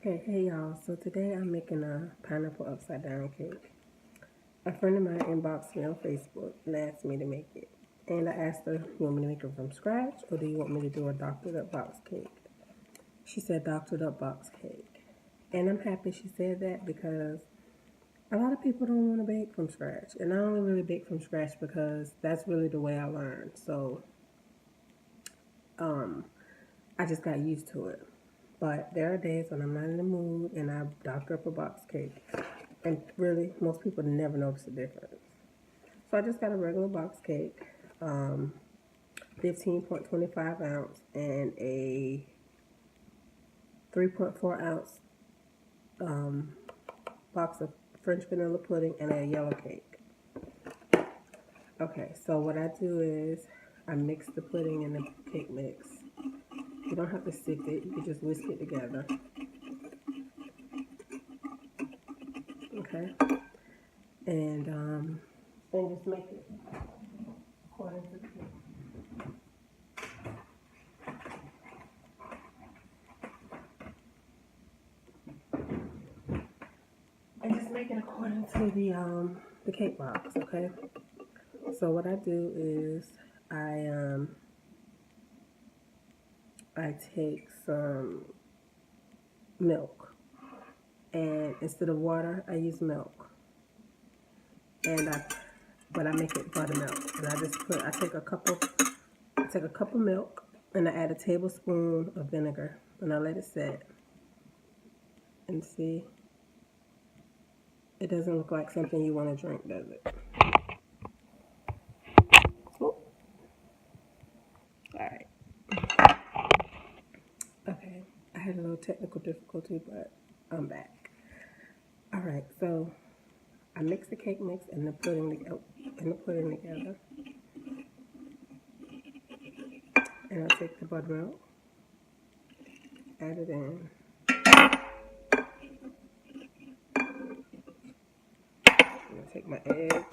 Okay, hey y'all. So today I'm making a pineapple upside down cake. A friend of mine inboxed me on Facebook and asked me to make it. And I asked her, you want me to make it from scratch or do you want me to do a doctored up box cake? She said doctored up box cake. And I'm happy she said that because a lot of people don't want to bake from scratch. And I only really bake from scratch because that's really the way I learned. So I just got used to it. But there are days when I'm not in the mood and I doctor up a box cake. And really, most people never notice the difference. So I just got a regular box cake, 15.25 ounce, and a 3.4 ounce box of French vanilla pudding and a yellow cake. Okay, so what I do is I mix the pudding in the cake mix. You don't have to sift it, you can just whisk it together. Okay, and just make it according to the cake. And just make it according to the cake box, okay? So what I do is I take some milk, and instead of water I use milk, and I make it buttermilk, and I take a cup of milk and I add a tablespoon of vinegar and I let it set. And see, it doesn't look like something you want to drink, does it? Ooh. All right. Okay, I had a little technical difficulty, but I'm back. All right, so I mix the cake mix and the pudding together, and I take the buttermilk, add it in. I'm gonna take my eggs.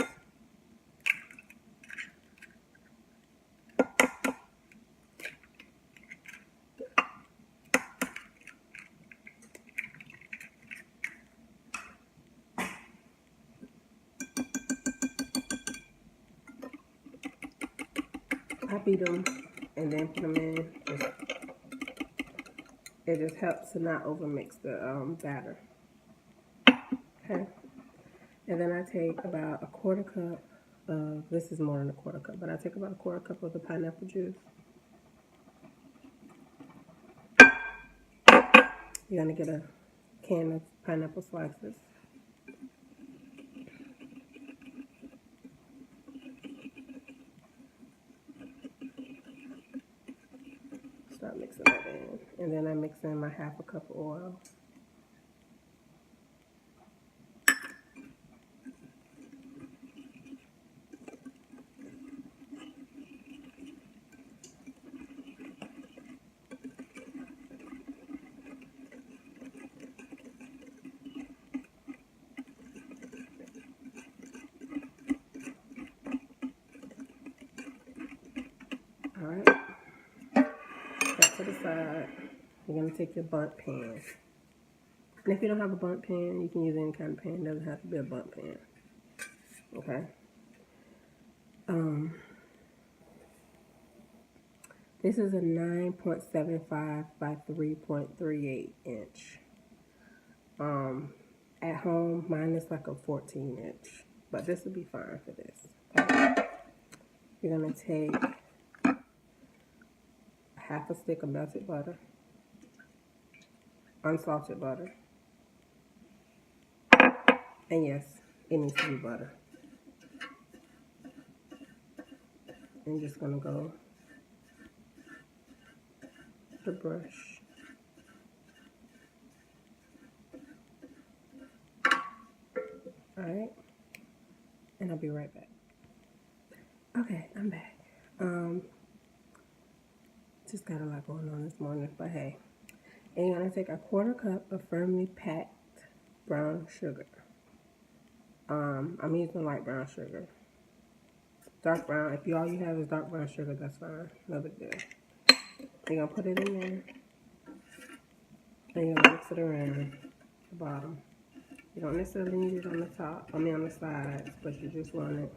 I beat them and then put them in. It just helps to not overmix the batter. Okay. And then I take about a quarter cup of, this is more than a quarter cup, but I take about a quarter cup of the pineapple juice. You're gonna get a can of pineapple slices. Start mixing that in. And then I mix in my half a cup of oil. All right. Set to the side. You're gonna take your bundt pan. And if you don't have a bundt pan, you can use any kind of pan. It doesn't have to be a bundt pan. Okay. This is a 9.75 by 3.38 inch. At home, mine is like a 14 inch, but this would be fine for this. Okay. You're gonna take half a stick of melted butter, unsalted butter, and yes, it needs to be butter. I'm just gonna go the brush. All right, and I'll be right back. Okay, I'm back. Just got a lot going on this morning, but hey. And you're gonna take a quarter cup of firmly packed brown sugar. I'm using light brown sugar. Dark brown, if all you have is dark brown sugar, that's fine. No big deal. You're gonna put it in there. And you're gonna mix it around the bottom. You don't necessarily need it on the top, on the sides, but you just want it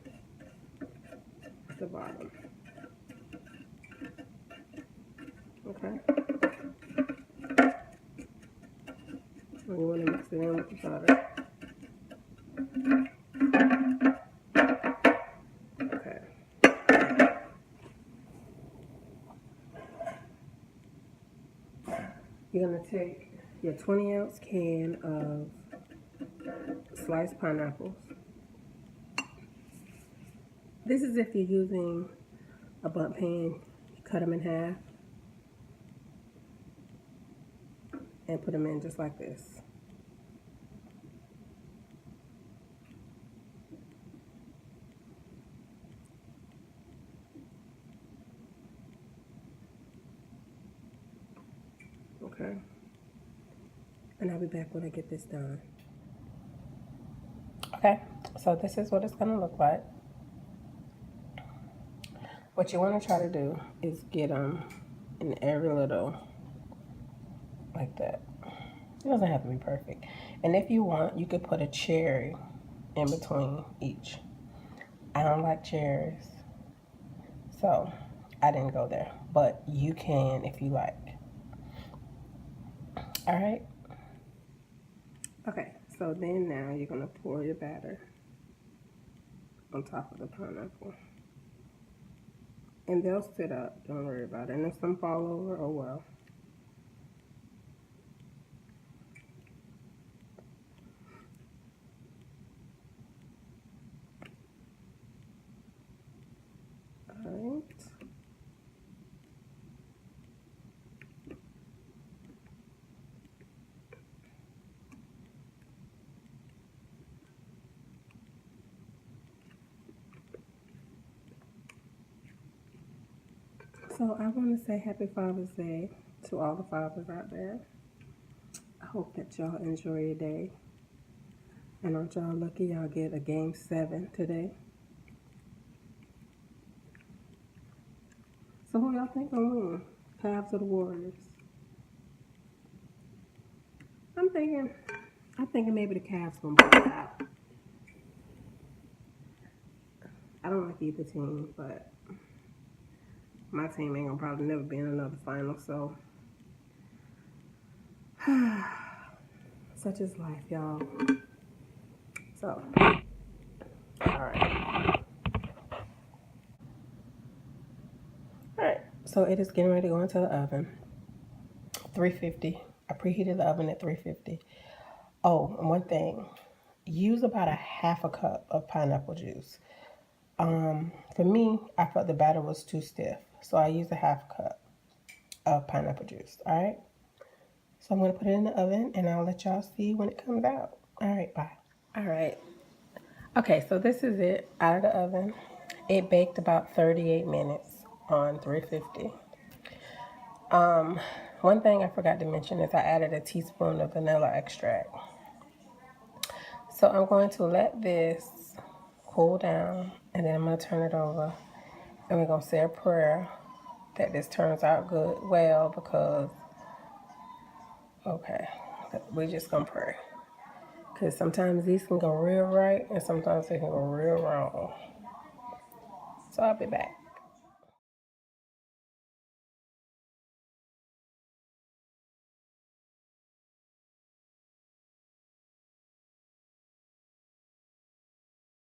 at the bottom. Okay? And you want to mix it in with the butter. Okay. You're gonna take your 20-ounce can of sliced pineapples. This is if you're using a bundt pan, you cut them in half and put them in just like this. Okay? And I'll be back when I get this done. Okay, so this is what it's gonna look like. What you want to try to do is get them in every little, like that. It doesn't have to be perfect. And if you want, you could put a cherry in between each. I don't like cherries, so I didn't go there. But you can if you like. All right. Okay, so then now you're gonna pour your batter on top of the pineapple. And they'll sit up, don't worry about it. And if some fall over, oh well. Alright. So I want to say Happy Father's Day to all the fathers out there. I hope that y'all enjoy your day. And aren't y'all lucky y'all get a game 7 today? So who y'all think gonna win? Cavs or the Warriors? I'm thinking maybe the Cavs gonna pull it out. I don't like either team, but my team ain't gonna probably never be in another final, so such is life, y'all. So, alright. Alright, so it is getting ready to go into the oven. 350. I preheated the oven at 350. Oh, and one thing. Use about a half a cup of pineapple juice. For me, I felt the batter was too stiff, so I used a half cup of pineapple juice. Alright? So I'm going to put it in the oven, and I'll let y'all see when it comes out. Alright, bye. Alright. Okay, so this is it out of the oven. It baked about 38 minutes on 350. One thing I forgot to mention is I added a teaspoon of vanilla extract. So I'm going to let this cool down, and then I'm going to turn it over, and we're going to say a prayer that this turns out well, because, okay, we're just going to pray. Because sometimes these can go real right, and sometimes they can go real wrong. So I'll be back.